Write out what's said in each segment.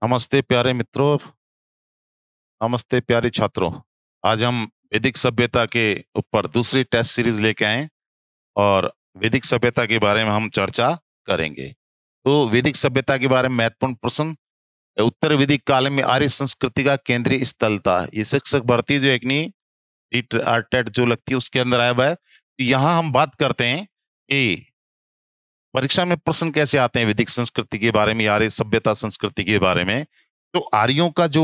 नमस्ते प्यारे मित्रों, नमस्ते प्यारे छात्रों। आज हम वैदिक सभ्यता के ऊपर दूसरी टेस्ट सीरीज लेके आए और वैदिक सभ्यता के बारे में हम चर्चा करेंगे। तो वैदिक सभ्यता के बारे में महत्वपूर्ण प्रश्न, उत्तर वैदिक काल में आर्य संस्कृति का केंद्रीय स्थल था। ये शिक्षक भर्ती जो एक टेट जो लगती है उसके अंदर आया हुआ है। तो यहाँ हम बात करते हैं कि परीक्षा में प्रश्न कैसे आते हैं वैदिक संस्कृति के बारे में, आर्य सभ्यता संस्कृति के बारे में। तो आर्यों का जो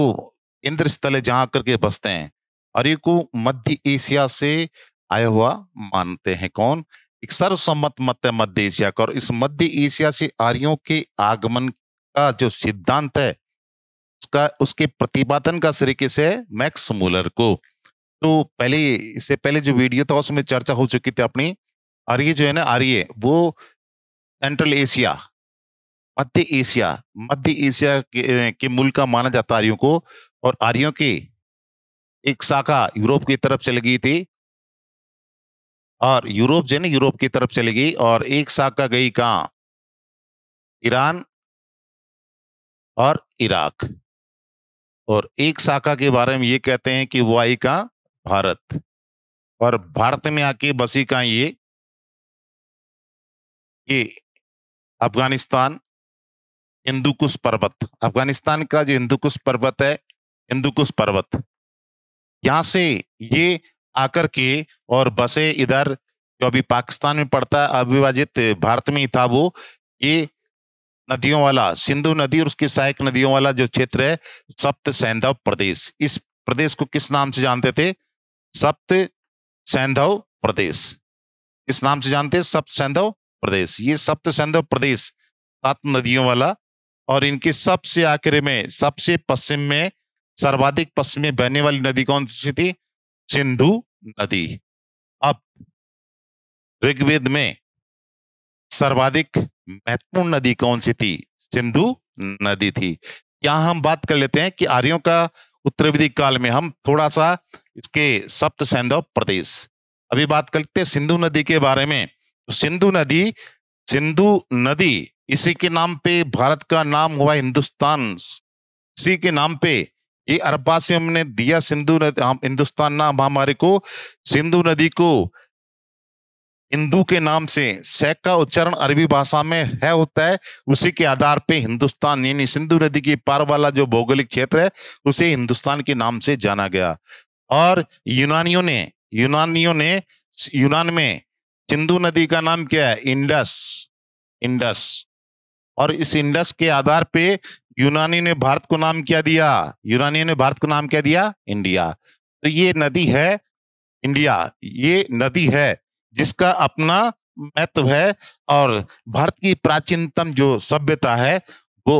केंद्र स्थल है जहां करके बसते हैं, आर्य को मध्य एशिया से आया हुआ मानते हैं। कौन? एक सर्वसम्मत मत है मध्य एशिया का, और इस मध्य एशिया से आर्यों के आगमन का जो सिद्धांत है उसका उसके प्रतिपादन का श्रेय किसे है? मैक्स मूलर को। तो पहले, इससे पहले जो वीडियो था उसमें चर्चा हो चुकी थी अपनी। आर्य जो है ना, आर्य वो सेंट्रल एशिया, मध्य एशिया के मूल का माना जाता है आर्यों को। और आर्यों की एक शाखा यूरोप की तरफ चली गई थी, और यूरोप जो है ना, यूरोप की तरफ चली गई, और एक शाखा गई कहाँ? ईरान और इराक। और एक शाखा के बारे में ये कहते हैं कि वो आई कहाँ? भारत। और भारत में आके बसी कहाँ ये अफगानिस्तान, हिंदुकुश पर्वत। अफगानिस्तान का जो हिंदुकुश पर्वत है, हिंदुकुश पर्वत, यहाँ से ये आकर के और बसे इधर, जो अभी पाकिस्तान में पड़ता है, अविभाजित भारत में ही था वो। ये नदियों वाला सिंधु नदी और उसकी सहायक नदियों वाला जो क्षेत्र है, सप्त सैंधव प्रदेश। इस प्रदेश को किस नाम से जानते थे? सप्त सैंधव प्रदेश। इस नाम से जानते हैं, सप्त सैंधव प्रदेश। ये सप्त सैंधव प्रदेश 7 नदियों वाला, और इनके सबसे आखिरी में, सबसे पश्चिम में, सर्वाधिक पश्चिम में बहने वाली नदी कौन सी थी? सिंधु नदी। अब ऋग्वेद में सर्वाधिक महत्वपूर्ण नदी कौन सी थी? सिंधु नदी थी। यहां हम बात कर लेते हैं कि आर्यों का उत्तर वैदिक काल में, हम थोड़ा सा इसके सप्त सैंधव प्रदेश, अभी बात करते हैं सिंधु नदी के बारे में। तो सिंधु नदी, इसी के नाम पे भारत का नाम हुआ हिंदुस्तान। इसी के नाम पे ये अरबवासियों ने दिया सिंधु नदी, हिंदुस्तान नाम हमारे को। सिंधु नदी को हिंदू के नाम से, शेख का उच्चारण अरबी भाषा में है होता है, उसी के आधार पे हिंदुस्तान, यानी सिंधु नदी के पार वाला जो भौगोलिक क्षेत्र है उसे हिंदुस्तान के नाम से जाना गया। और यूनानियों ने यूनान में सिंधु नदी का नाम क्या है? इंडस। इंडस। और इस इंडस के आधार पे यूनानी ने भारत को नाम क्या दिया? यूनानियों ने भारत को नाम क्या दिया? इंडिया। तो ये नदी है इंडिया, ये नदी है जिसका अपना महत्व है। और भारत की प्राचीनतम जो सभ्यता है वो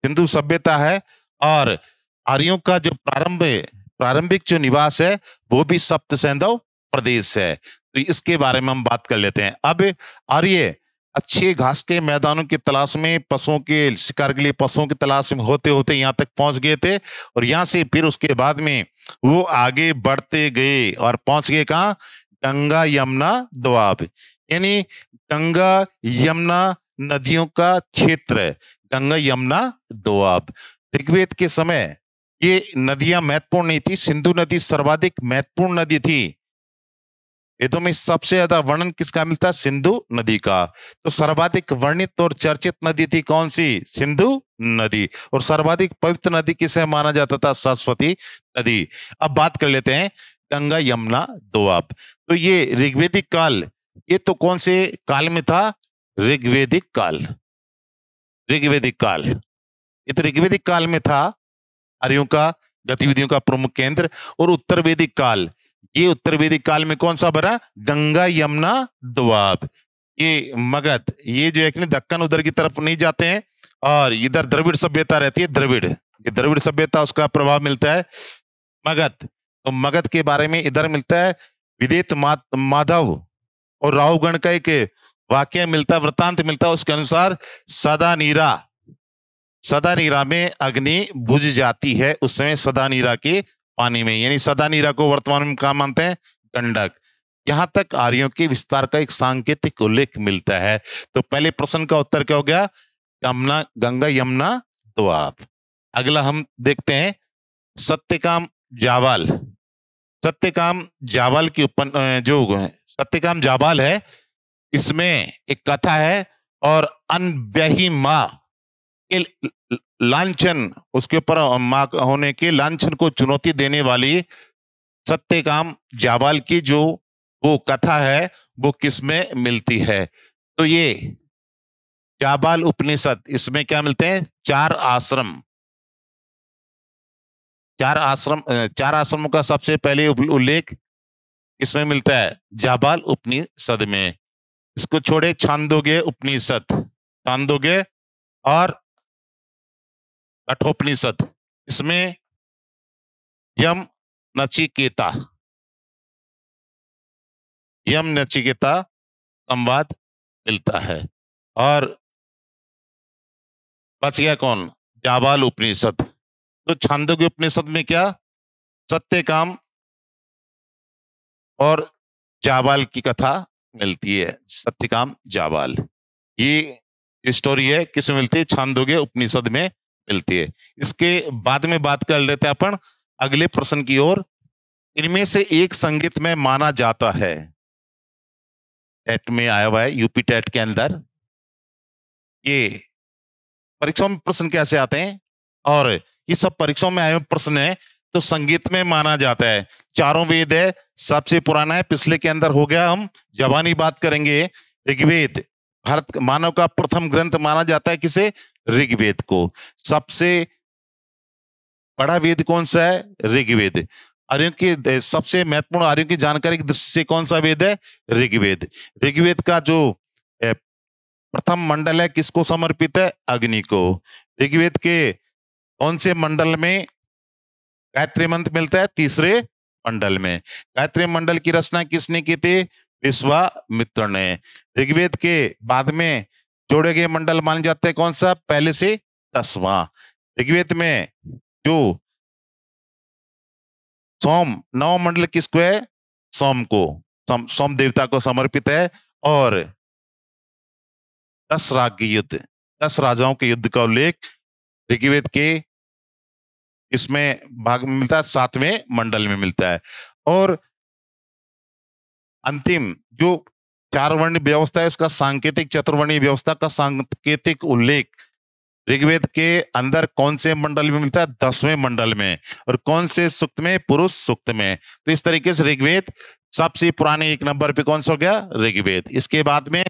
हिंदू सभ्यता है। और आर्यों का जो प्रारंभिक जो निवास है वो भी सप्त सैंधव प्रदेश है। तो इसके बारे में हम बात कर लेते हैं। अब आर्य अच्छे घास के मैदानों की तलाश में, पशुओं के शिकार के लिए पशुओं की तलाश में होते होते यहाँ तक पहुंच गए थे। और यहाँ से फिर उसके बाद में वो आगे बढ़ते गए और पहुंच गए कहाँ? गंगा यमुना दोआब, यानी गंगा यमुना नदियों का क्षेत्र है, गंगा यमुना दोआब। ऋग्वेद के समय ये नदियां महत्वपूर्ण नहीं थी। सिंधु नदी सर्वाधिक महत्वपूर्ण नदी थी। वेदों में सबसे ज्यादा वर्णन किसका मिलता है? सिंधु नदी का। तो सर्वाधिक वर्णित और चर्चित नदी थी कौन सी? सिंधु नदी। और सर्वाधिक पवित्र नदी किसे माना जाता था? सरस्वती नदी। अब बात कर लेते हैं गंगा यमुना दोआब। तो ये ऋग्वेदिक काल, ये तो कौन से काल में था? ऋग्वेदिक काल। ऋग्वेदिक काल, ये तो ऋग्वेदिक काल में था, आर्यों का गतिविधियों का प्रमुख केंद्र। और उत्तर वैदिक काल, ये उत्तर वैदिक काल में कौन सा बना? गंगा यमुना दोआब। ये मगध, ये जो है कि दक्कन उधर की तरफ नहीं जाते हैं, और इधर द्रविड़ सभ्यता रहती है। द्रविड़, ये द्रविड़ सभ्यता, उसका प्रभाव मिलता है मगध। तो मगध के बारे में इधर मिलता है। विदेत माधव और राहुगण का एक वाक्य मिलता है, वृतांत मिलता है। उसके अनुसार सदा नीरा में अग्नि बुझ जाती है उस समय सदा नीरा के पानी में, यानी सदा नीरा को वर्तमान में क्या मानते हैं? गंडक। यहां तक आर्यों के विस्तार का एक सांकेतिक उल्लेख मिलता है। तो पहले प्रश्न का उत्तर क्या हो गया? गंगा यमुना दोआब। अगला हम देखते हैं सत्यकाम जावाल। सत्यकाम जावाल की जो सत्यकाम जावाल है, इसमें एक कथा है और अनब्याही माँ के लांछन, उसके ऊपर माँ होने के लांछन को चुनौती देने वाली सत्यकाम जावाल की जो वो कथा है वो किसमें मिलती है? तो ये जाबाल उपनिषद, इसमें क्या मिलते हैं? चार आश्रम। चार आश्रमों का सबसे पहले उल्लेख इसमें मिलता है जाबाल उपनिषद में। इसको छोड़े छांदोग्य उपनिषद, छांदोग्य और कठोपनिषद, इसमें यम नचिकेता संवाद मिलता है। और बच गया कौन? जाबाल उपनिषद। तो छांदोग्य उपनिषद में क्या? सत्यकाम और जाबाल की कथा मिलती है। सत्यकाम जाबाल, ये स्टोरी है किसमें मिलती है? छांदोग्य उपनिषद में मिलती है। इसके बाद में बात कर लेते हैं अपन अगले प्रश्न की ओर। इनमें से एक संगीत में माना जाता है, टेट में आया हुआ है, यूपी टेट के अंदर। ये परीक्षाओं में प्रश्न कैसे आते हैं और ये सब परीक्षाओं में आए हुए प्रश्न है, तो संगीत में माना जाता है। चारों वेद है, सबसे पुराना है, पिछले के अंदर हो गया। हम जबानी बात करेंगे। ऋग्वेद भारत मानव का प्रथम ग्रंथ माना जाता है किसे? ऋग्वेद को। सबसे बड़ा वेद कौन सा है? ऋग्वेद। आर्यों की सबसे महत्वपूर्ण आर्यों की जानकारी की दृष्टि से कौन सा वेद है? ऋग्वेद। ऋग्वेद का जो प्रथम मंडल है किसको समर्पित है? अग्नि को। ऋग्वेद के कौन से मंडल में गायत्री मंत्र मिलता है? तीसरे मंडल में। गायत्री मंडल की रचना किसने की थी? विश्वामित्र ने। ऋग्वेद के बाद में जोड़े गए मंडल माने जाते हैं कौन सा? पहले से 10वां। ऋग्वेद में जो सोम, नौ मंडल किसको है? सोम को, सोम देवता को समर्पित है। और 10 युद्ध, 10 राजाओं के युद्ध का उल्लेख ऋग्वेद के इसमें भाग में मिलता है, 7वें मंडल में मिलता है। और अंतिम जो 4 वर्ण व्यवस्था है, इसका सांकेतिक चतुर्वर्णीय व्यवस्था का सांकेतिक उल्लेख ऋग्वेद के अंदर कौन से मंडल में मिलता है? 10वें मंडल में। और कौन से सूक्त में? पुरुष सूक्त में। तो इस तरीके से ऋग्वेद सबसे पुराने 1 नंबर पे कौन सा हो गया? ऋग्वेद। इसके बाद में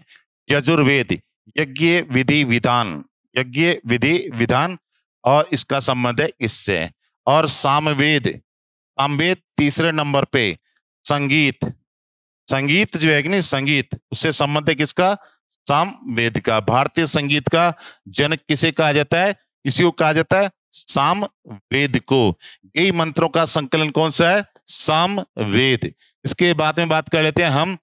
यजुर्वेद, यज्ञ विधि विधान, यज्ञ विधि विधान, और इसका संबंध है इससे। और सामवेद, सामवेद तीसरे नंबर पे। संगीत, संगीत जो है कि नहीं, संगीत उससे संबंध है किसका? सामवेद का। भारतीय संगीत का जनक किसे कहा जाता है? इसी को कहा जाता है सामवेद को। यही मंत्रों का संकलन कौन सा है? सामवेद। इसके बाद में बात कर लेते हैं हम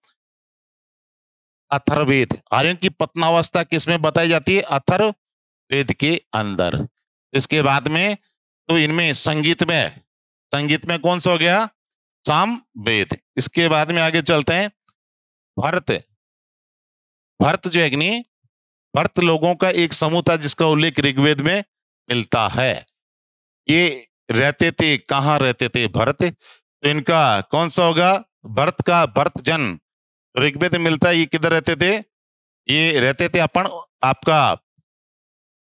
अथर्ववेद। आर्यों की पतनावस्था किसमें बताई जाती है? अथर्ववेद के अंदर। इसके बाद में तो इनमें संगीत में कौन सा हो गया? सामवेद। इसके बाद में आगे चलते हैं भरत। भरत जो है कि नहीं, भरत लोगों का एक समूह था जिसका उल्लेख ऋग्वेद में मिलता है। ये रहते थे, कहाँ रहते थे? भरत। तो इनका कौन सा होगा? भरत का भरत जन ऋग्वेद में मिलता है। ये किधर रहते थे? ये रहते थे अपन आपका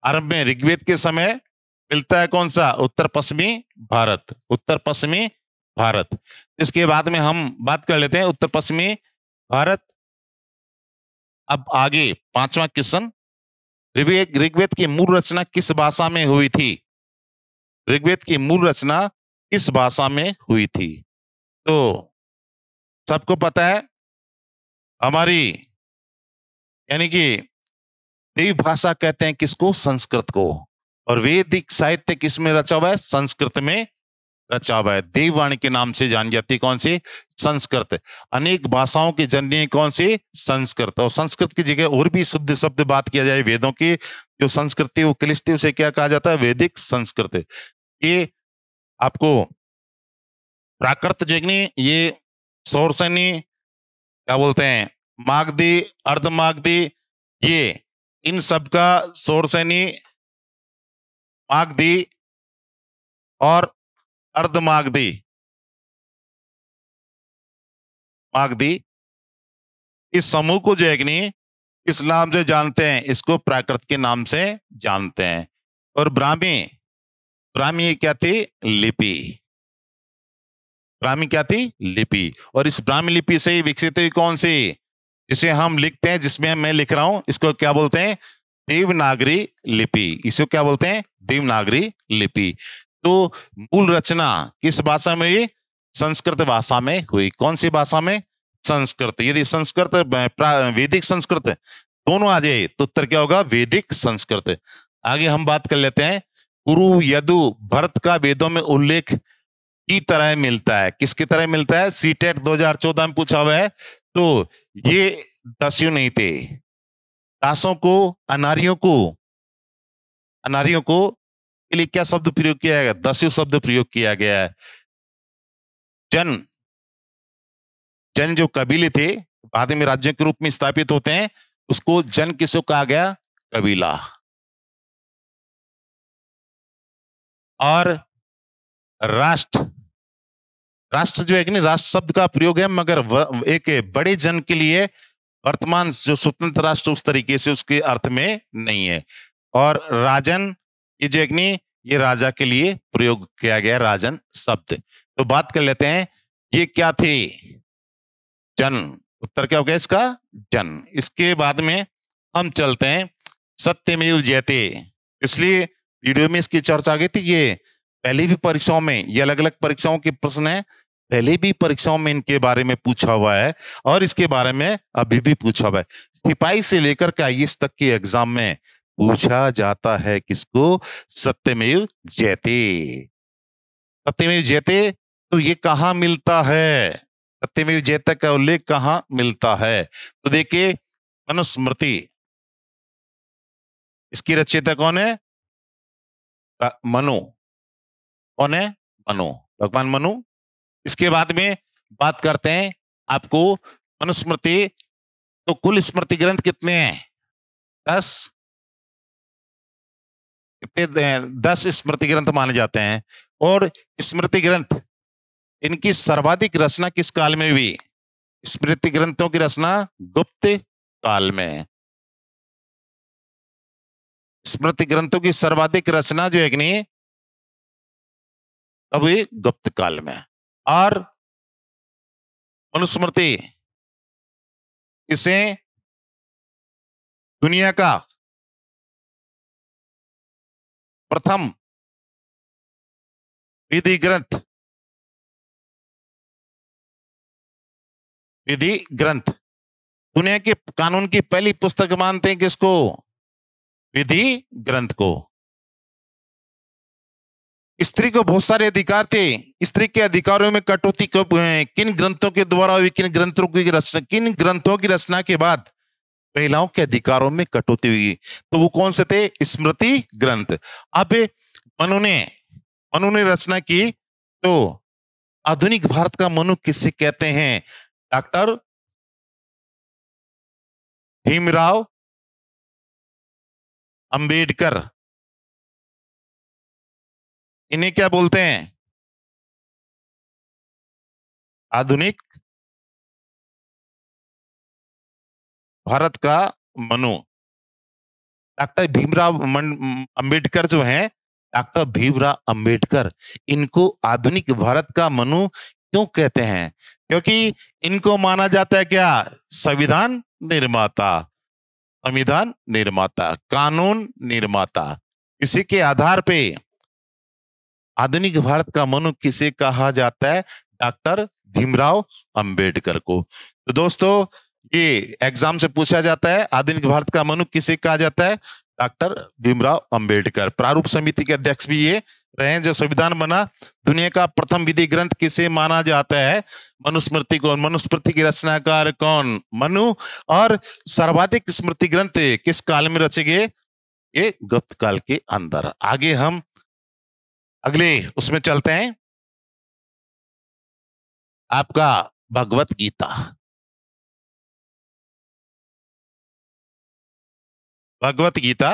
आरंभ में ऋग्वेद के समय मिलता है कौन सा? उत्तर पश्चिमी भारत, उत्तर पश्चिमी भारत। इसके बाद में हम बात कर लेते हैं उत्तर पश्चिमी भारत। अब आगे 5वां क्वेश्चन, ऋग्वेद की मूल रचना किस भाषा में हुई थी? ऋग्वेद की मूल रचना किस भाषा में हुई थी? तो सबको पता है हमारी, यानी कि देव भाषा कहते हैं किसको? संस्कृत को। और वैदिक साहित्य किसमें रचा हुआ है? संस्कृत में रचा हुआ है। देववाणी के नाम से जानी जाती है कौन सी? संस्कृत। अनेक भाषाओं की जननी कौन सी? संस्कृत। और संस्कृत की जगह और भी शुद्ध शब्द बात किया जाए वेदों की, जो संस्कृति वो क्लिष्टि, उसे क्या कहा जाता है? वैदिक संस्कृत। ये आपको प्राकृत जगनी, ये सौरसनी, क्या बोलते हैं, मागधी, अर्धमागधी, ये इन सब का सौरसैनी, मागधी, और अर्धमागधी, मागधी, इस समूह को जो है कि नहीं इस नाम से जानते हैं, इसको प्राकृत के नाम से जानते हैं। और ब्राह्मी, ब्राह्मी ये क्या थी? लिपि। ब्राह्मी क्या थी? लिपि। और इस ब्राह्मी लिपि से ही विकसित हुई कौन सी, जिसे हम लिखते हैं, जिसमें मैं लिख रहा हूं, इसको क्या बोलते हैं? देवनागरी लिपि। इसको क्या बोलते हैं? देवनागरी लिपि। तो मूल रचना किस भाषा में हुई? संस्कृत भाषा में हुई। कौन सी भाषा में? संस्कृत। यदि संस्कृत वैदिक संस्कृत दोनों आ जाए तो उत्तर क्या होगा? वैदिक संस्कृत। आगे हम बात कर लेते हैं। कुरु यदु भरत का वेदों में उल्लेख की तरह मिलता है। किसकी तरह मिलता है? सीटेट 2014 में पूछा हुआ है। तो ये दस्यु नहीं थे। दासों को, अनारियों को, अनारियों को के लिए क्या शब्द प्रयोग किया गया? दस्यु शब्द प्रयोग किया गया है। जन, जन जो कबीले थे बाद में राज्यों के रूप में स्थापित होते हैं, उसको जन किसको कहा गया? कबीला। और राष्ट्र, राष्ट्र जो है कि नहीं, राष्ट्र शब्द का प्रयोग है मगर एक बड़े जन के लिए वर्तमान जो स्वतंत्र राष्ट्र उस तरीके से उसके अर्थ में नहीं है। और राजन, ये जो है कि नहीं, ये राजा के लिए प्रयोग किया गया राजन शब्द। तो बात कर लेते हैं, ये क्या थे? जन। उत्तर क्या हो गया इसका? जन। इसके बाद में हम चलते हैं सत्यमेव जयते। इसलिए वीडियो में इसकी चर्चा की थी। ये पहले भी परीक्षाओं में, ये अलग अलग परीक्षाओं के प्रश्न है, पहले भी परीक्षाओं में इनके बारे में पूछा हुआ है और इसके बारे में अभी भी पूछा हुआ है। सिपाही से लेकर के आईएएस तक के एग्जाम में पूछा जाता है किसको? सत्यमेव जयते। सत्यमेव जयते, तो ये कहाँ मिलता है? सत्यमेव जयते का उल्लेख कहाँ मिलता है? तो देखिए, मनुस्मृति, इसकी रचयिता कौन है? मनु। कौन है? मनु, भगवान मनु। इसके बाद में बात करते हैं आपको मनुस्मृति। तो कुल स्मृति ग्रंथ कितने हैं? 10। कितने? 10 स्मृति ग्रंथ माने जाते हैं। और स्मृति ग्रंथ, इनकी सर्वाधिक रचना किस काल में हुई? स्मृति ग्रंथों की रचना गुप्त काल में। स्मृति ग्रंथों की सर्वाधिक रचना जो है कि नहीं, कब हुई? गुप्त काल में। और मनुस्मृति, इसे दुनिया का प्रथम विधि ग्रंथ, विधि ग्रंथ, दुनिया के कानून की पहली पुस्तक मानते हैं किसको? विधि ग्रंथ को। स्त्री को बहुत सारे अधिकार थे। स्त्री के अधिकारों में कटौती किन ग्रंथों के द्वारा हुई? किन ग्रंथों की रचना, किन ग्रंथों की रचना के बाद महिलाओं के अधिकारों में कटौती हुई? तो वो कौन से थे? स्मृति ग्रंथ। अब मनु ने, मनु ने रचना की, तो आधुनिक भारत का मनु किसे कहते हैं? डॉक्टर भीमराव अंबेडकर, इन्हें क्या बोलते हैं? आधुनिक भारत का मनु। डॉक्टर भीमराव अंबेडकर जो हैं, डॉक्टर भीमराव अंबेडकर, इनको आधुनिक भारत का मनु क्यों कहते हैं? क्योंकि इनको माना जाता है क्या? संविधान निर्माता, संविधान निर्माता, कानून निर्माता। इसी के आधार पे आधुनिक भारत का मनु किसे कहा जाता है? डॉक्टर भीमराव अंबेडकर को। तो दोस्तों, ये एग्जाम से पूछा जाता है, आधुनिक भारत का मनु किसे कहा जाता है? डॉक्टर भीमराव अंबेडकर। प्रारूप समिति के अध्यक्ष भी ये रहे जो संविधान बना। दुनिया का प्रथम विधि ग्रंथ किसे माना जाता है? मनुस्मृति को। मनुस्मृति की रचनाकार कौन? मनु। और सर्वाधिक स्मृति ग्रंथ किस काल में रचे गए? ये गुप्त काल के अंदर। आगे हम अगले उसमें चलते हैं, आपका भगवत गीता। भगवत गीता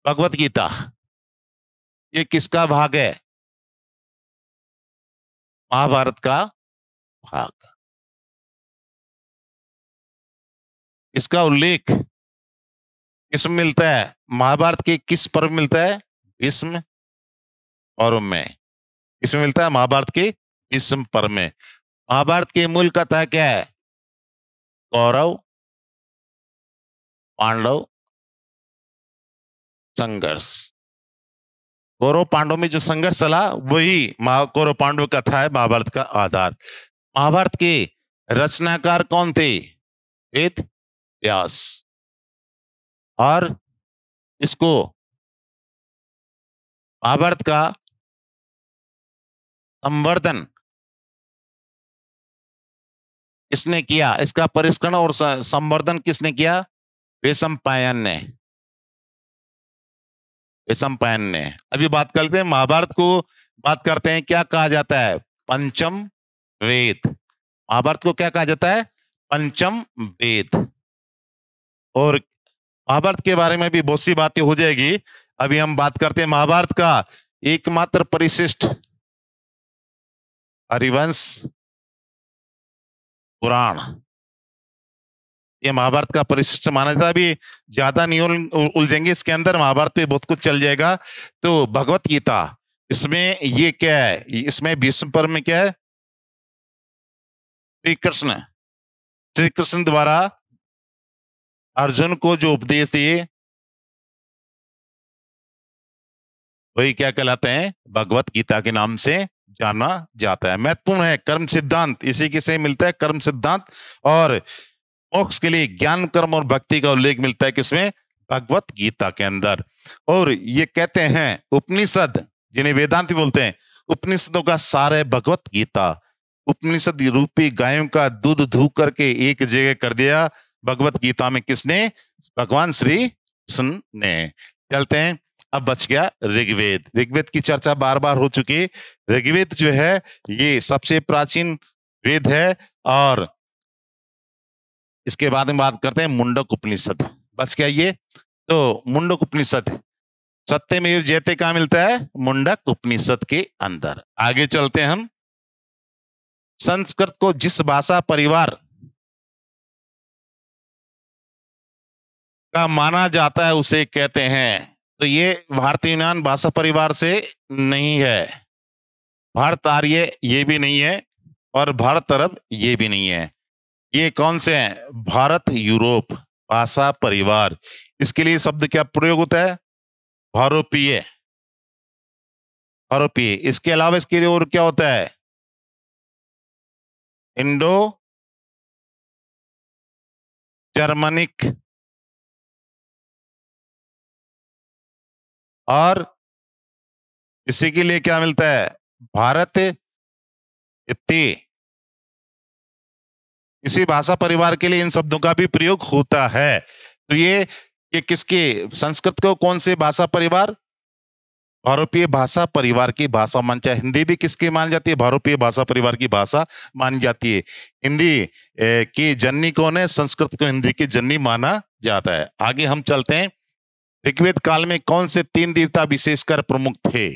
भगवत गीता ये किसका भाग है? महाभारत का भाग। इसका उल्लेख किसमें मिलता है? महाभारत के किस पर्व में मिलता है? भीष्म पर्व में। किसमें मिलता है? महाभारत के भीष्म पर्व में। महाभारत की मूल कथा क्या है? कौरव पांडव संघर्ष। कौरव पांडव में जो संघर्ष चला वही कौरव पांडव कथा है महाभारत का आधार। महाभारत के रचनाकार कौन थे? वेद व्यास। और इसको महाभारत का संवर्धन किसने किया? इसका परिष्करण और संवर्धन किसने किया? वैशंपायन ने। वैशंपायन ने। अभी बात करते हैं महाभारत को, बात करते हैं क्या कहा जाता है? पंचम वेद। महाभारत को क्या कहा जाता है? पंचम वेद। और महाभारत के बारे में भी बहुत सी बातें हो जाएगी। अभी हम बात करते हैं महाभारत का एकमात्र परिशिष्ट हरिवंश पुराण। ये महाभारत का परिशिष्ट माना जाता है। अभी ज्यादा नहीं उलझेंगे इसके अंदर, महाभारत पे बहुत कुछ चल जाएगा। तो भगवत गीता, इसमें ये क्या है? इसमें भीष्म पर्व में क्या है? श्री कृष्ण द्वारा अर्जुन को जो उपदेश दिए वही क्या कहलाते हैं? भगवत गीता के नाम से जाना जाता है। महत्वपूर्ण है कर्म सिद्धांत, इसी के से मिलता है कर्म सिद्धांत। और मोक्ष के लिए ज्ञान कर्म और भक्ति का उल्लेख मिलता है किसमें? भगवत गीता के अंदर। और ये कहते हैं उपनिषद, जिन्हें वेदांत बोलते हैं, उपनिषदों का सार है भगवत गीता। उपनिषद रूपी गायों का दूध धू करके एक जगह कर दिया भगवत गीता में किसने? भगवान श्री कृष्ण ने। चलते हैं, अब बच गया ऋग्वेद। ऋग्वेद की चर्चा बार बार हो चुकी। ऋग्वेद जो है ये सबसे प्राचीन वेद है। और इसके बाद में बात करते हैं मुंडक उपनिषद। बच गया ये। तो मुंडक उपनिषद सत्यमेव जयते कहां मिलता है? मुंडक उपनिषद के अंदर। आगे चलते हैं हम। संस्कृत को जिस भाषा परिवार का माना जाता है उसे कहते हैं, तो ये भारतीय यूनान भाषा परिवार से नहीं है। भारत आर्य ये भी नहीं है और भारत अरब ये भी नहीं है। ये कौन से हैं? भारत यूरोप भाषा परिवार। इसके लिए शब्द क्या प्रयोग होता है? भारोपीय। भारोपीय। इसके अलावा इसके लिए और क्या होता है? Indo Germanic. और इसी के लिए क्या मिलता है? भारत इत्ती। इसी भाषा परिवार के लिए इन शब्दों का भी प्रयोग होता है। तो ये किसके? संस्कृत को कौन से भाषा परिवार? भारोपीय भाषा परिवार की भाषा मान जाए। हिंदी भी किसकी मानी जाती है? भारोपीय भाषा परिवार की भाषा मानी जाती है। हिंदी की जननी कौन है? संस्कृत को हिंदी की जननी माना जाता है। आगे हम चलते हैं। ऋग्वेद काल में कौन से 3 देवता विशेषकर प्रमुख थे?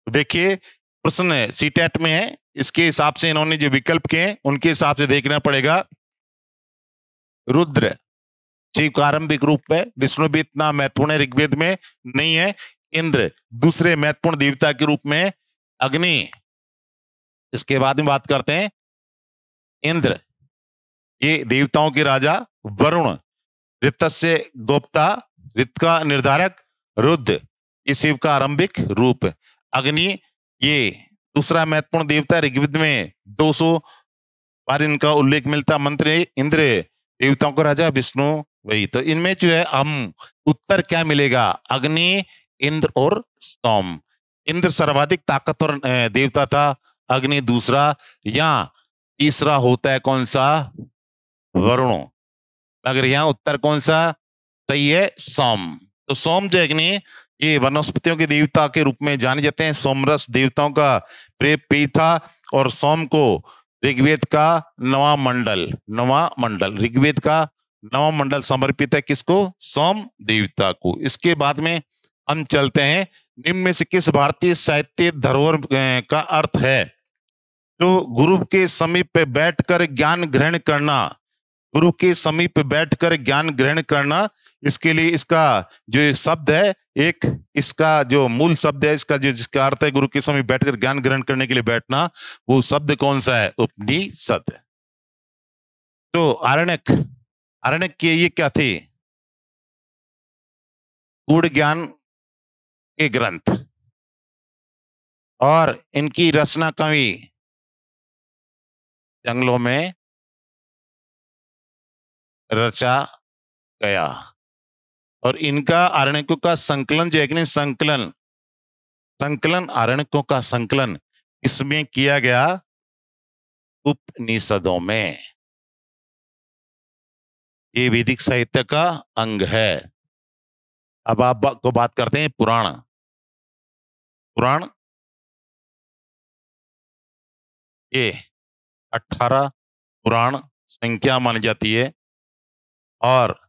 देखिए प्रश्न सीटेट में है, इसके हिसाब से इन्होंने जो विकल्प किए उनके हिसाब से देखना पड़ेगा। रुद्र शिव का आरंभिक रूप है। विष्णु भी इतना महत्वपूर्ण है ऋग्वेद में नहीं है। इंद्र दूसरे महत्वपूर्ण देवता के रूप में। अग्नि, इसके बाद में बात करते हैं इंद्र, ये देवताओं के राजा। वरुण ऋतस्य गोप्ता, ऋत का निर्धारक। रुद्र ये शिव का आरंभिक रूप। अग्नि ये दूसरा महत्वपूर्ण देवता। ऋग्वेद में 200 बार इनका उल्लेख मिलता। मंत्र इंद्र देवताओं का राजा, विष्णु वही। तो इनमें जो है हम उत्तर क्या मिलेगा? अग्नि, इंद्र और सोम। इंद्र सर्वाधिक ताकतवर देवता था, अग्नि दूसरा, या तीसरा होता है कौन सा? वरुण। अगर यहाँ उत्तर कौन सा सही है? सोम। तो सोम जो अग्नि ये वनस्पतियों के देवता के रूप में जाने जाते हैं। सोमरस देवताओं का पेय था। और सोम को ऋग्वेद का नवा मंडल ऋग्वेद का नवा मंडल समर्पित है किसको? सोम देवता को। इसके बाद में हम चलते हैं, निम्न में से किस भारतीय साहित्य धरोहर का अर्थ है? तो गुरु के समीप बैठकर ज्ञान ग्रहण करना, गुरु के समीप बैठकर ज्ञान ग्रहण करना, इसके लिए इसका जो शब्द है, एक इसका जो मूल शब्द है, इसका जो जिसका अर्थ है गुरु के समीप बैठकर ज्ञान ग्रहण करने के लिए बैठना, वो शब्द कौन सा है? उपनिषद। तो आरण्यक, आरण्यक के ये क्या थे? गूढ़ ज्ञान के ग्रंथ, और इनकी रचना कवि जंगलों में रचा गया, और इनका आरण्यकों का संकलन जो है कि नहीं, संकलन आरण्यकों का संकलन इसमें किया गया उपनिषदों में। ये वैदिक साहित्य का अंग है। अब आप को बात करते हैं पुराण। पुराण ये 18 पुराण संख्या मानी जाती है, और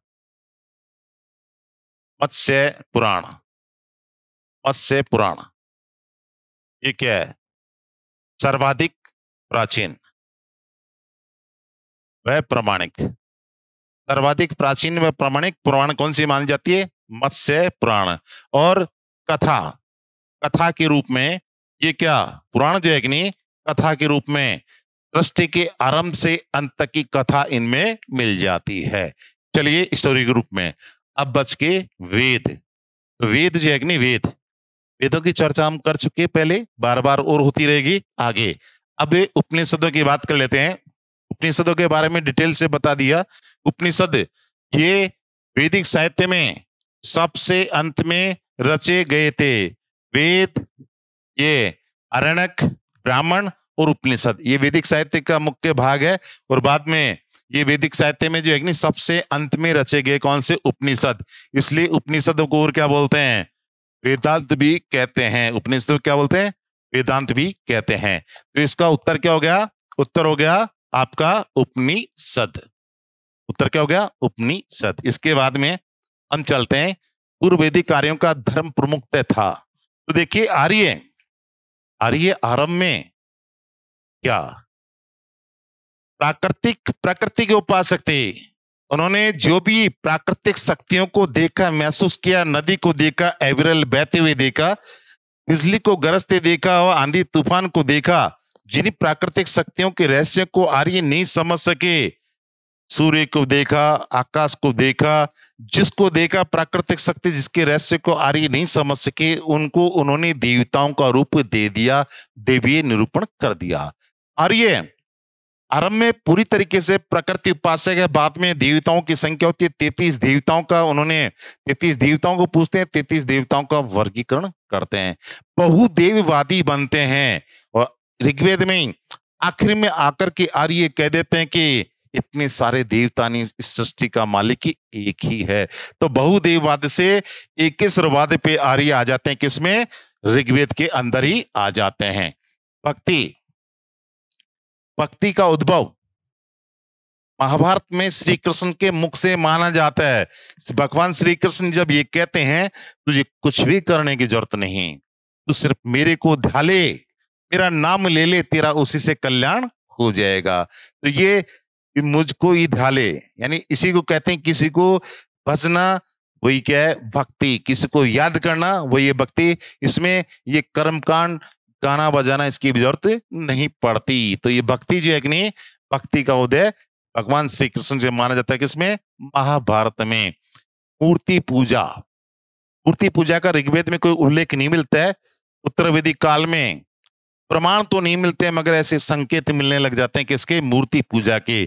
मत्स्य पुराण, मत्स्य पुराण ये क्या है? सर्वाधिक प्राचीन वह प्रमाणिक, सर्वाधिक प्राचीन व प्रमाणिक पुराण कौन सी मानी जाती है? मत्स्य पुराण। और कथा, कथा के रूप में ये क्या पुराण जो है कि नहीं, कथा के रूप में सृष्टि के आरंभ से अंत तक की कथा इनमें मिल जाती है। चलिए स्टोरी के रूप में। अब बच के वेद, वेद जो है कि नहीं, वेद, वेदों की चर्चा हम कर चुके पहले, बार बार और होती रहेगी आगे। अब उपनिषदों की बात कर लेते हैं। उपनिषदों के बारे में डिटेल से बता दिया। उपनिषद ये वैदिक साहित्य में सबसे अंत में रचे गए थे। वेद, ये आरण्यक, ब्राह्मण और उपनिषद, ये वैदिक साहित्य का मुख्य भाग है। और बाद में ये वैदिक साहित्य में जो है सबसे अंत में रचे गए कौन से? उपनिषद। इसलिए उपनिषदों को और क्या बोलते हैं? वेदांत भी कहते हैं। उपनिषद को क्या बोलते हैं? वेदांत भी कहते हैं। तो इसका उत्तर क्या हो गया? उत्तर हो गया आपका उपनिषद। उत्तर क्या हो गया? उपनिषद। इसके बाद में हम चलते हैं, पूर्व वैदिक कार्यों का धर्म प्रमुखतः था। तो देखिए आर्य, आर्य आरंभ में क्या प्राकृतिक, प्रकृति के उपासक थे। उन्होंने जो भी प्राकृतिक शक्तियों को देखा, महसूस किया, नदी को देखा एविरल बहते हुए देखा, बिजली को गरजते देखा और आंधी तूफान को देखा, जिन्हीं प्राकृतिक शक्तियों के रहस्य को आर्य नहीं समझ सके, सूर्य को देखा, आकाश को देखा, जिसको देखा प्राकृतिक शक्ति जिसके रहस्य को आर्य नहीं समझ सके, उनको उन्होंने देवताओं का रूप दे दिया, देवीय निरूपण कर दिया। आर्य आरंभ में पूरी तरीके से प्रकृति उपासक है। बाद में देवताओं की संख्या होती है 33 देवताओं का, उन्होंने 33 देवताओं को पूछते हैं, 33 देवताओं का वर्गीकरण करते हैं, बहुदेववादी बनते हैं। और ऋग्वेद में आखिर में आकर के आर्य कह देते हैं कि इतने सारे देवता नहीं, इस सृष्टि का मालिक ही एक ही है। तो बहुदेववाद से एकेश्वरवाद पे आर्य आ जाते हैं। किसमें? ऋग्वेद के अंदर ही आ जाते हैं। भक्ति, भक्ति का उद्भव महाभारत में श्री कृष्ण के मुख से माना जाता है। भगवान श्री कृष्ण जब ये कहते हैं, तुझे कुछ भी करने की जरूरत नहीं, तू सिर्फ मेरे को ध्या ले, मेरा नाम ले ले, तेरा उसी से कल्याण हो जाएगा। तो ये मुझको ही ध्या ले, यानी इसी को कहते हैं, किसी को भजना वही क्या है? भक्ति। किसी को याद करना वही है भक्ति। इसमें ये कर्मकांड, गाना बजाना, इसकी भी जरूरत नहीं पड़ती। तो ये भक्ति जो है कि नहीं, भक्ति का उदय भगवान श्री कृष्ण से माना जाता है। किसमें? महाभारत में। मूर्ति पूजा, मूर्ति पूजा का ऋग्वेद में कोई उल्लेख नहीं मिलता है। उत्तर वैदिक काल में प्रमाण तो नहीं मिलते, मगर ऐसे संकेत मिलने लग जाते हैं कि इसके मूर्ति पूजा के।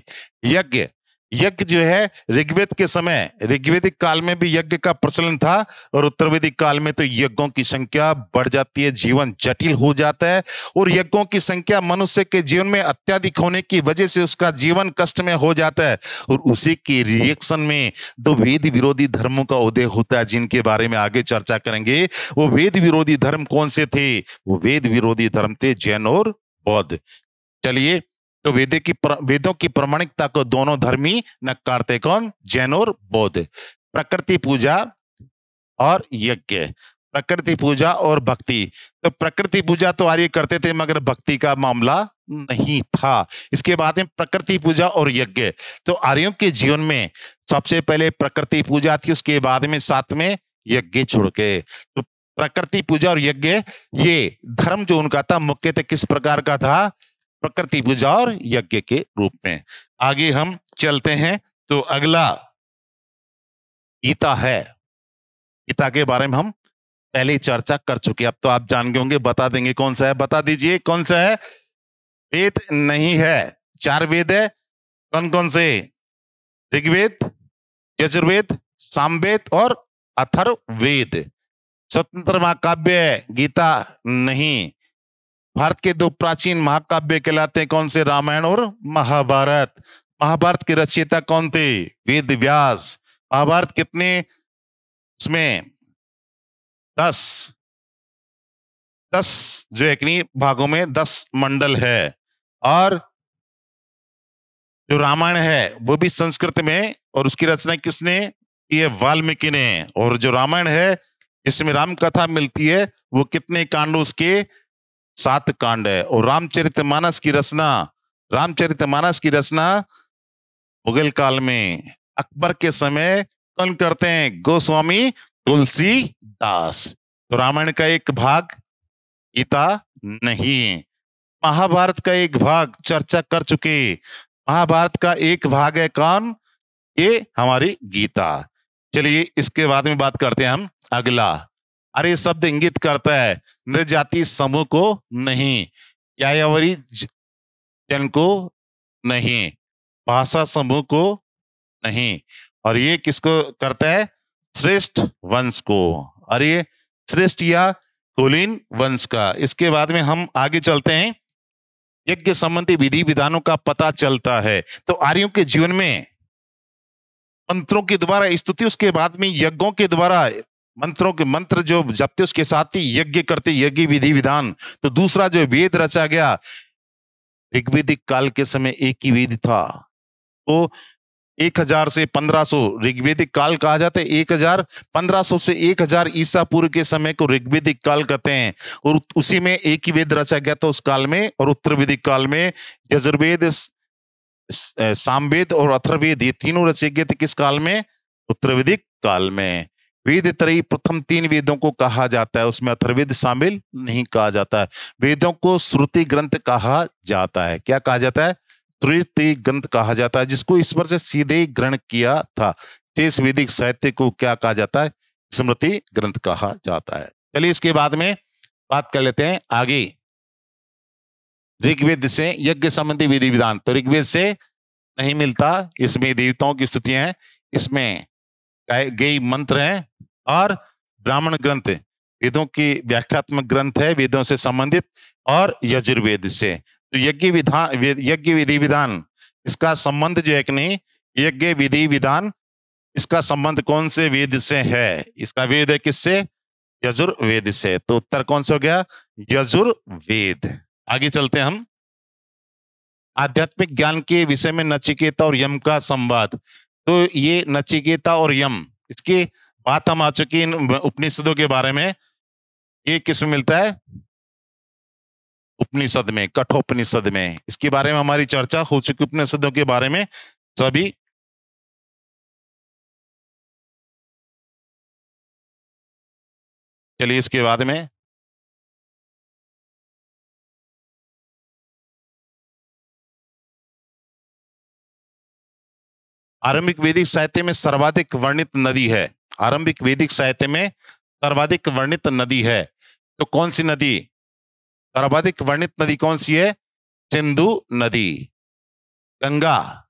यज्ञ, यज्ञ जो है ऋग्वेद के समय, ऋग्वेदिक काल में भी यज्ञ का प्रचलन था, और उत्तर वैदिक काल में तो यज्ञों की संख्या बढ़ जाती है, जीवन जटिल हो जाता है, और यज्ञों की संख्या मनुष्य के जीवन में अत्यधिक होने की वजह से उसका जीवन कष्ट में हो जाता है। और उसी के रिएक्शन में दो वेद विरोधी धर्मों का उदय होता है, जिनके बारे में आगे चर्चा करेंगे। वो वेद विरोधी धर्म कौन से थे? वो वेद विरोधी धर्म थे जैन और बौद्ध। चलिए, तो वेदों की प्रामाणिकता को दोनों धर्मी नकारते। कौन? जैन और बौद्ध। प्रकृति पूजा और यज्ञ, प्रकृति पूजा और भक्ति। तो प्रकृति पूजा तो आर्य करते थे मगर भक्ति का मामला नहीं था। इसके बाद में प्रकृति पूजा और यज्ञ। तो आर्यों के जीवन में सबसे पहले प्रकृति पूजा थी, उसके बाद में साथ में यज्ञ छोड़ के। तो प्रकृति पूजा और यज्ञ ये धर्म जो उनका था मुख्यतः किस प्रकार का था? प्रकृति पूजा और यज्ञ के रूप में। आगे हम चलते हैं तो अगला गीता है। गीता के बारे में हम पहले चर्चा कर चुके, अब तो आप जान गए होंगे, बता देंगे कौन सा है, बता दीजिए कौन सा है। वेद नहीं है, 4 वेद है। कौन कौन से? ऋग्वेद, यजुर्वेद, सामवेद और अथर्ववेद। स्वतंत्र महाकाव्य है, गीता नहीं। भारत के 2 प्राचीन महाकाव्य कहलाते हैं, कौन से? रामायण और महाभारत। महाभारत के रचयिता कौन थे? वेद व्यास। महाभारत कितने उसमें 10 जो एक भागों में 10 मंडल है। और जो रामायण है वो भी संस्कृत में, और उसकी रचना किसने? ये वाल्मीकि ने। और जो रामायण है इसमें राम कथा मिलती है, वो कितने कांड? उसके 7 कांड है। और रामचरितमानस की रचना मुगल काल में अकबर के समय कौन करते हैं? गोस्वामी तुलसीदास। तो रामायण का एक भाग गीता नहीं। महाभारत का एक भाग चर्चा कर चुके, महाभारत का एक भाग है कौन? ये हमारी गीता। चलिए इसके बाद में बात करते हैं हम अगला। अरे शब्द इंगित करता है नृजाति समूह को नहीं, यायावरी जन को नहीं, भाषा समूह को नहीं, और ये किसको करता है? श्रेष्ठ वंश को। और ये श्रेष्ठ या कुलीन वंश का। इसके बाद में हम आगे चलते हैं, यज्ञ संबंधी विधि विधानों का पता चलता है। तो आर्यों के जीवन में मंत्रों के द्वारा स्तुति, उसके बाद में यज्ञों के द्वारा मंत्रों के मंत्र जो जपते उसके साथ ही यज्ञ करते, यज्ञ विधि विधान। तो दूसरा जो वेद रचा गया, ऋग्वेदिक काल के समय एक ही वेद था। तो 1000 से 1500 ऋग्वेदिक काल कहा जाता है। 1500 से 1000 ईसा पूर्व के समय को ऋग्वेदिक काल कहते हैं। और उसी में एक ही वेद रचा गया था उस काल में। और उत्तर वैदिक काल में यजुर्वेद, सामवेद और अथर्ववेद, ये तीनों रचे गए थे किस काल में? उत्तर वैदिक काल में। वेद त्रयी प्रथम 3 वेदों को कहा जाता है, उसमें अथर्ववेद शामिल नहीं कहा जाता है। वेदों को श्रुति ग्रंथ कहा जाता है। क्या कहा जाता है? श्रुति ग्रंथ कहा जाता है, जिसको ईश्वर से सीधे ग्रहण किया था। शेष वैदिक साहित्य को क्या कहा जाता है? स्मृति ग्रंथ कहा जाता है। चलिए इसके बाद में बात कर लेते हैं आगे, ऋग्वेद से यज्ञ संबंधी विधि विधान। तो ऋग्वेद से नहीं मिलता, इसमें देवताओं की स्तुतियां हैं, इसमें गई मंत्र हैं, और ब्राह्मण ग्रंथ वेदों की व्याख्यात्मक ग्रंथ है वेदों से संबंधित, और यजुर्वेद से। तो यज्ञ विधि विधान इसका संबंध जो है कि नहीं, यज्ञ विधि विधान इसका संबंध कौन से वेद से है? इसका वेद है किससे? यजुर्वेद से। तो उत्तर कौन सा हो गया? यजुर्वेद। आगे चलते हैं हम, आध्यात्मिक ज्ञान के विषय में नचिकेता और यम का संवाद। तो ये नचिकेता और यम, इसकी बात हम आ चुकी इन उपनिषदों के बारे में। ये किस में मिलता है? उपनिषद में, कठोपनिषद में। इसके बारे में हमारी चर्चा हो चुकी उपनिषदों के बारे में सभी। चलिए इसके बाद में आरंभिक वैदिक साहित्य में सर्वाधिक वर्णित नदी है। आरंभिक वैदिक साहित्य में सर्वाधिक वर्णित नदी है। तो कौन सी नदी? सर्वाधिक वर्णित नदी कौन सी है? सिंधु नदी, गंगा।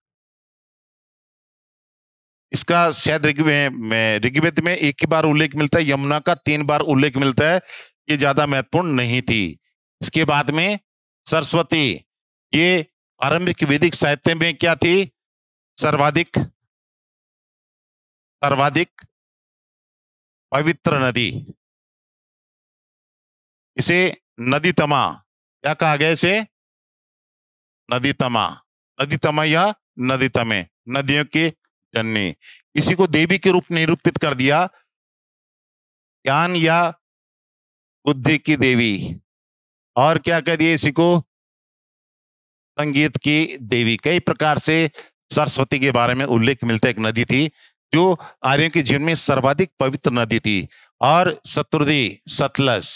इसका शायद ऋग्वेद में 1 ही बार उल्लेख मिलता है, यमुना का 3 बार उल्लेख मिलता है। ये ज्यादा महत्वपूर्ण नहीं थी। इसके बाद में सरस्वती, ये आरंभिक वैदिक साहित्य में क्या थी? सर्वाधिक पवित्र नदी। इसे नदी तमा क्या कहा गया? इसे नदी तमा या नदी तमे, नदियों की जननी। इसी को देवी के रूप निरूपित कर दिया। ज्ञान या बुद्धि की देवी, और क्या कह दिए इसी को, संगीत की देवी। कई प्रकार से सरस्वती के बारे में उल्लेख मिलता है। एक नदी थी जो आर्यों के जीवन में सर्वाधिक पवित्र नदी थी, और शत्रुदी, सतलज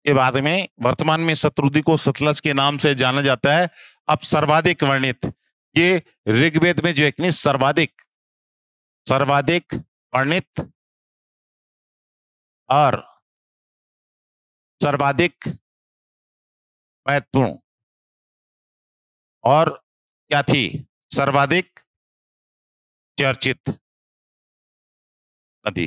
के बाद में वर्तमान में शत्रुदी को सतलज के नाम से जाना जाता है। अब सर्वाधिक वर्णित, ये ऋग्वेद में जो एक नहीं सर्वाधिक सर्वाधिक वर्णित और सर्वाधिक महत्वपूर्ण, और क्या थी, सर्वाधिक चर्चित नदी।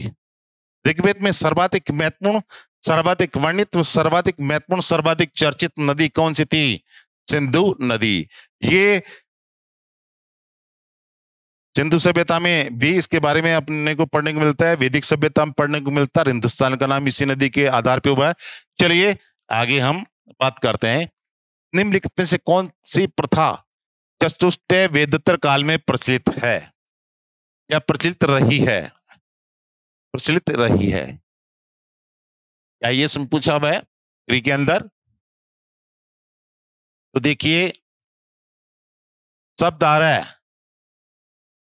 ऋग्वेद में सर्वाधिक महत्वपूर्ण, सर्वाधिक वर्णित, सर्वाधिक महत्वपूर्ण, सर्वाधिक चर्चित नदी कौन सी थी? सिंधु नदी। ये सिंधु सभ्यता में भी इसके बारे में अपने को पढ़ने को मिलता है, वैदिक सभ्यता में पढ़ने को मिलता है। हिंदुस्तान का नाम इसी नदी के आधार पर हुआ है। चलिए आगे हम बात करते हैं। निम्नलिखित में से कौन सी प्रथा चतुष्टय वेदोत्तर काल में प्रचलित है या प्रचलित रही है? प्रचलित रही है क्या, ये पूछा हुआ है क्री के अंदर। तो देखिए शब्द आ रहा है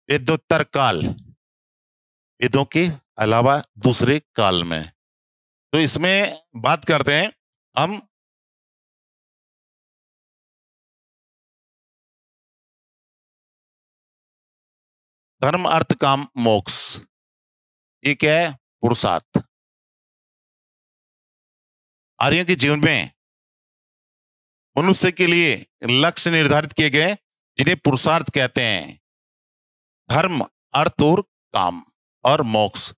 वेदोत्तर काल, वेदों के अलावा दूसरे काल में। तो इसमें बात करते हैं हम धर्म अर्थ काम मोक्ष। ये क्या है? पुरुषार्थ। आर्यों के जीवन में मनुष्य के लिए लक्ष्य निर्धारित किए गए जिन्हें पुरुषार्थ कहते हैं। धर्म, अर्थ और काम और मोक्ष।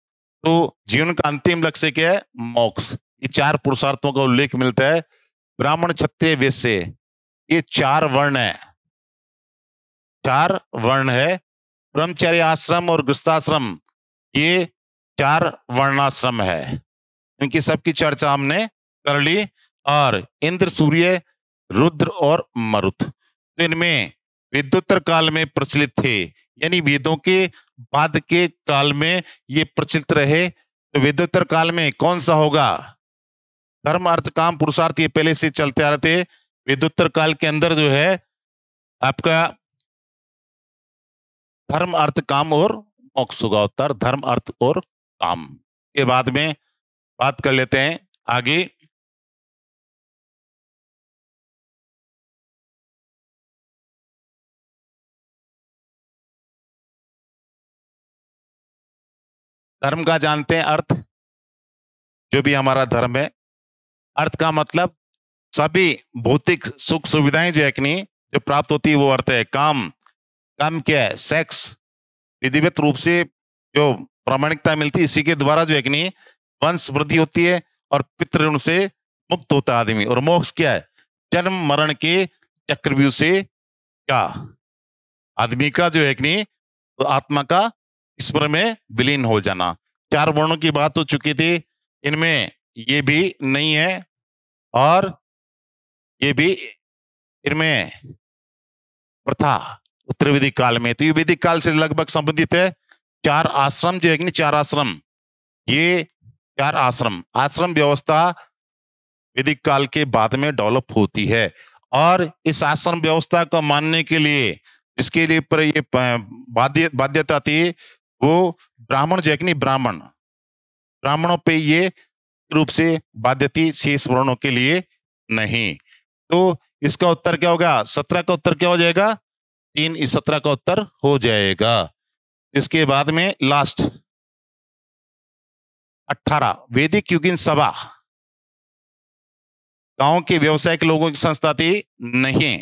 तो जीवन का अंतिम लक्ष्य क्या है? मोक्ष। ये चार पुरुषार्थों का उल्लेख मिलता है। ब्राह्मण, क्षत्रिय, वैश्य, ये चार वर्ण है, चार वर्ण है। ब्रह्मचर्य आश्रम और गृहस्थाश्रम, ये चार वर्णाश्रम है। इनकी सबकी चर्चा हमने कर ली। और इंद्र, सूर्य, रुद्र और मरुत, तो इनमें वेदोत्तर काल में प्रचलित थे, यानी वेदों के बाद के काल में ये प्रचलित रहे। तो वेदोत्तर काल में कौन सा होगा? धर्म अर्थ काम पुरुषार्थ, ये पहले से चलते आ रहे थे। वेदोत्तर काल के अंदर जो है आपका धर्म अर्थ काम और मोक्ष होगा। उत्तर धर्म अर्थ और काम। के बाद में बात कर लेते हैं आगे। धर्म का जानते हैं अर्थ, जो भी हमारा धर्म है। अर्थ का मतलब सभी भौतिक सुख सुविधाएं जो है कि नहीं जो प्राप्त होती है वो अर्थ है। काम, काम क्या है? सेक्स, विधिवत रूप से जो प्रामाणिकता मिलती है इसी के द्वारा जो है कि नहीं वंश वृद्धि होती है और पितृ ऋण से मुक्त होता है आदमी। और मोक्ष क्या है? जन्म मरण के चक्रव्यूह से क्या आदमी का जो है कि नहीं तो आत्मा का ईश्वर में विलीन हो जाना। चार वर्णों की बात हो चुकी थी, इनमें ये भी नहीं है और ये भी इनमें प्रथा उत्तर वैदिक काल में। तो ये वैदिक काल से लगभग संबंधित है। चार आश्रम जो है कि नहीं, चार आश्रम, ये चार आश्रम, आश्रम व्यवस्था वैदिक काल के बाद में डेवलप होती है। और इस आश्रम व्यवस्था को मानने के लिए जिसके लिए पर ये बाध्यता थी वो ब्राह्मण जो है कि नहीं, ब्राह्मणों पे ये रूप से बाध्य थी, शेष वर्णों के लिए नहीं। तो इसका उत्तर क्या होगा? 17 का उत्तर क्या हो जाएगा? 3 इस 17 का उत्तर हो जाएगा। इसके बाद में लास्ट 18 वैदिक युगीन सभा गांव के व्यवसायिक लोगों की संस्था थी नहीं।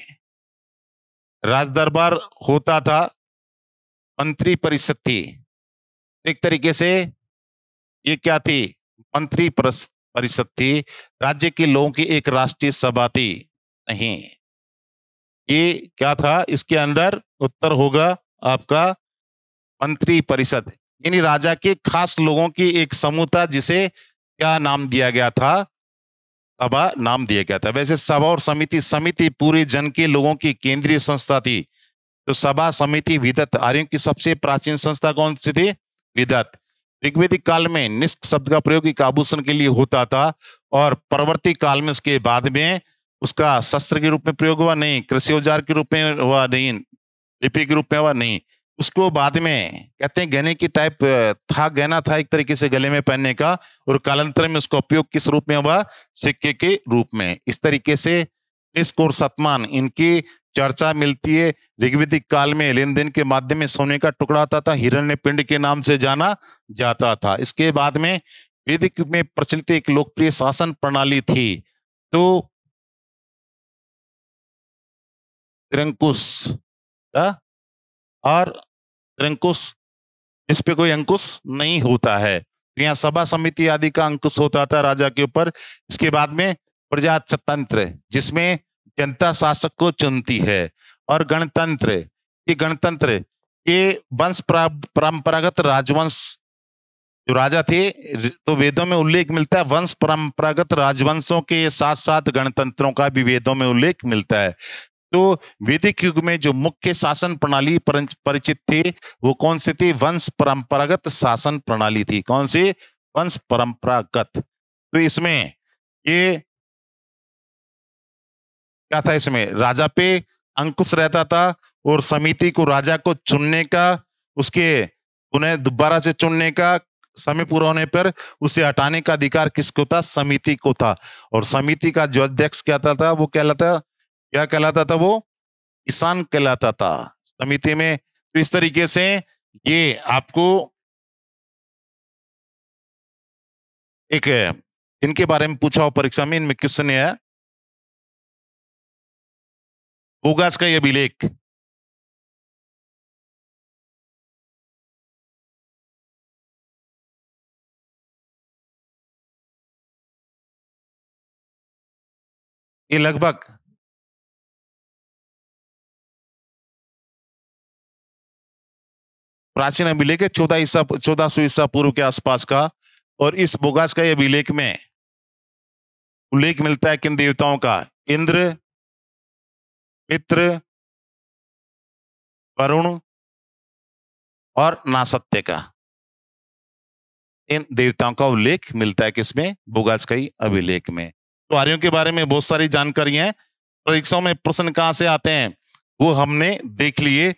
राजदरबार होता था, मंत्री परिषद थी। एक तरीके से ये क्या थी? मंत्री परिषद थी। राज्य के लोगों की एक राष्ट्रीय सभा थी नहीं। ये क्या था? इसके अंदर उत्तर होगा आपका मंत्री परिषद, यानी राजा के खास लोगों की एक समूह था जिसे क्या नाम दिया गया था? सभा नाम दिया गया था। वैसे सभा और समिति, समिति पूरे जन के लोगों की केंद्रीय संस्था थी। तो सभा, समिति, विदत, आर्यों की सबसे प्राचीन संस्था कौन सी थी? विदत। ऋग्वेदिक काल में निष्क शब्द का प्रयोग एक आभूषण के लिए होता था, और परवर्ती काल में उसके बाद में उसका शस्त्र के रूप में प्रयोग हुआ नहीं, कृषि औजार के रूप में हुआ नहीं, लिपि के रूप में हुआ नहीं। उसको बाद में कहते हैं गहने की टाइप था, गहना था एक तरीके से गले में पहनने का, और कालांतर में उसका उपयोग किस रूप में हुआ? सिक्के के रूप में। इस तरीके से निष्क और शतमान इनकी चर्चा मिलती है। ऋग्वेदिक काल में लेन देन के माध्यम में सोने का टुकड़ा आता था, हिरण्य पिंड के नाम से जाना जाता था। इसके बाद में वैदिक युग में प्रचलित एक लोकप्रिय शासन प्रणाली थी, तो निरंकुश और निरंकुश, इस पे कोई अंकुश नहीं होता है। तो यहाँ सभा समिति आदि का अंकुश होता था राजा के ऊपर। इसके बाद में प्रजातंत्र, जिसमें जनता शासक को चुनती है, और गणतंत्र, ये गणतंत्र ये वंश परंपरागत राजवंश जो राजा थे, तो वेदों में उल्लेख मिलता है वंश परंपरागत राजवंशों के साथ साथ गणतंत्रों का भी वेदों में उल्लेख मिलता है। तो वैदिक युग में जो मुख्य शासन प्रणाली परिचित थी वो कौन सी थी? वंश परंपरागत शासन प्रणाली थी। कौन सी? वंश परंपरागत। तो इसमें ये क्या था? इसमें राजा पे अंकुश रहता था, और समिति को राजा को चुनने का, उसके उन्हें दोबारा से चुनने का, समय पूरा होने पर उसे हटाने का अधिकार किसको था? समिति को था। और समिति का जो अध्यक्ष क्या था वो क्या कहलाता था? वो किसान कहलाता था समिति में। तो इस तरीके से ये आपको एक इनके बारे में पूछा हो परीक्षा में, इनमें क्वेश्चन है बोगास का ये अभिलेख, ये लगभग प्राचीन अभिलेख है 1400 ईसा पूर्व के आसपास का। और इस बोगास का ये अभिलेख में उल्लेख मिलता है किन देवताओं का? इंद्र, मित्र, वरुण और नासत्य का। इन देवताओं का उल्लेख मिलता है किसमें? बोगास का ही अभिलेख में। तो आर्यों के बारे में बहुत सारी जानकारी है। परीक्षाओं में प्रश्न कहां से आते हैं वो हमने देख लिए।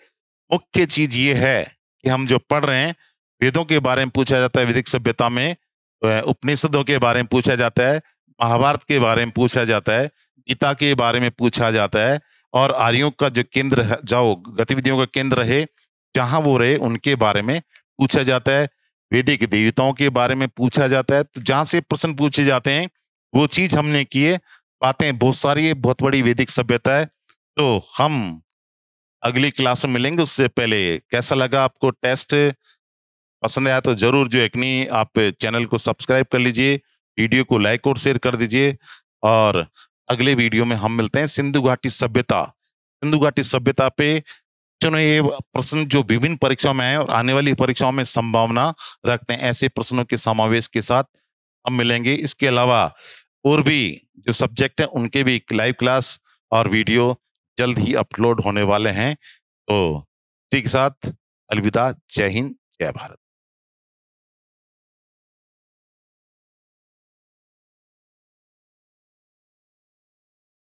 मुख्य चीज ये है कि हम जो पढ़ रहे हैं, वेदों के बारे में पूछा जाता है, वैदिक सभ्यता में उपनिषदों के बारे में पूछा जाता है, महाभारत के बारे में पूछा जाता है, गीता के बारे में पूछा जाता है, और आर्यों का जो केंद्र है, जो गतिविधियों का केंद्र है जहां वो रहे, उनके बारे में पूछा जाता है। वैदिक देवताओं के बारे में पूछा जाता है। तो जहां से प्रश्न पूछे जाते हैं वो चीज हमने किए। बातें बहुत सारी है, बहुत बड़ी वैदिक सभ्यता है। तो हम अगली क्लास में मिलेंगे। उससे पहले कैसा लगा आपको टेस्ट? पसंद आया तो जरूर जो एक नहीं, आप चैनल को सब्सक्राइब कर लीजिए, वीडियो को लाइक और शेयर कर दीजिए। और अगले वीडियो में हम मिलते हैं सिंधु घाटी सभ्यता। सिंधु घाटी सभ्यता पे चलो ये प्रश्न जो विभिन्न परीक्षाओं में है और आने वाली परीक्षाओं में संभावना रखते हैं, ऐसे प्रश्नों के समावेश के साथ हम मिलेंगे। इसके अलावा और भी जो सब्जेक्ट है उनके भी लाइव क्लास और वीडियो जल्द ही अपलोड होने वाले हैं। तो इसी के साथ अलविदा। जय हिंद, जय भारत।